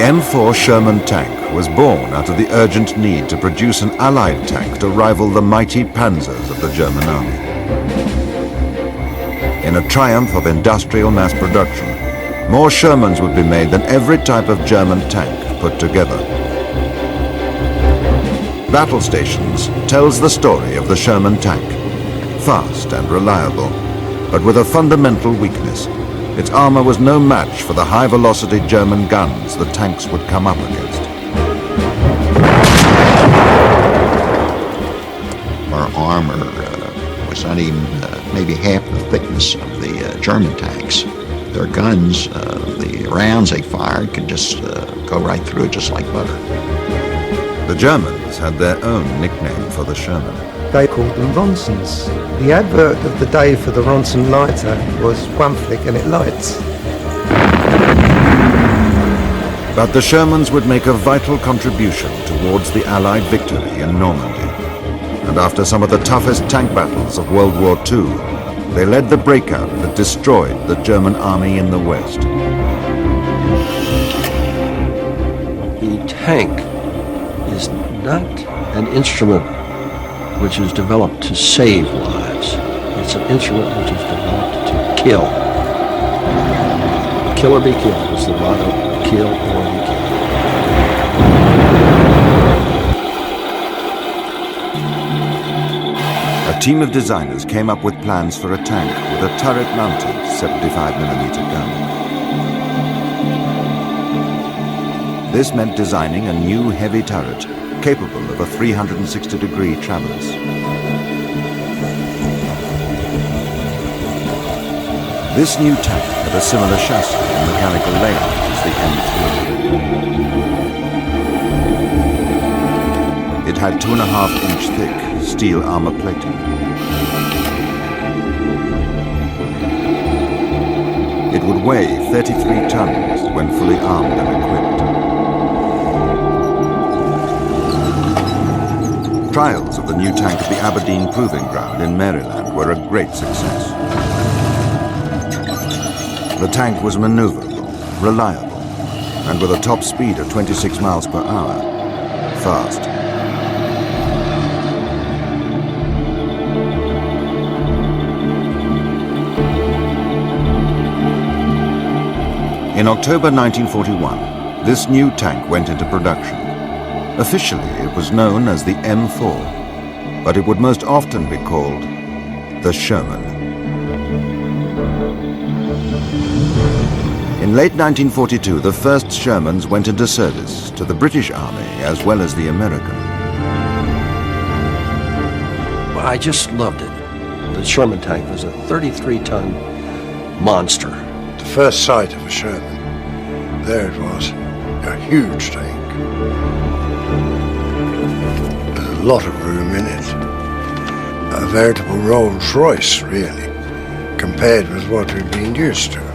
M4 Sherman tank was born out of the urgent need to produce an Allied tank to rival the mighty Panzers of the German army. In a triumph of industrial mass production, more Shermans would be made than every type of German tank put together. Battle Stations tells the story of the Sherman tank. Fast and reliable, but with a fundamental weakness. Its armor was no match for the high-velocity German guns the tanks would come up against. Our armor was not even maybe half the thickness of the German tanks. Their guns, the rounds they fired could just go right through it just like butter. The Germans had their own nickname for the Sherman. They called them Ronsons. The advert of the day for the Ronson lighter was one flick and it lights. But the Shermans would make a vital contribution towards the Allied victory in Normandy. And after some of the toughest tank battles of World War II, they led the breakout that destroyed the German army in the West. The tank is not an instrument which is developed to save lives. It's an instrument which is developed to kill. Kill or be killed is the motto. Kill or be killed. A team of designers came up with plans for a tank with a turret-mounted 75mm gun. This meant designing a new heavy turret capable of a 360-degree traverse. This new tank had a similar chassis and mechanical layout as the M3. It had 2.5-inch thick steel armor plating. It would weigh 33 tons when fully armed and equipped. Trials of the new tank at the Aberdeen Proving Ground in Maryland were a great success. The tank was maneuverable, reliable, and with a top speed of 26 miles per hour, fast. In October 1941, this new tank went into production. Officially, it was known as the M4, but it would most often be called the Sherman. In late 1942, the first Shermans went into service to the British Army as well as the American. Well, I just loved it. The Sherman tank was a 33-ton monster. The first sight of a Sherman, there it was, a huge tank. A lot of room in it. A veritable Rolls Royce, really, compared with what we've been used to.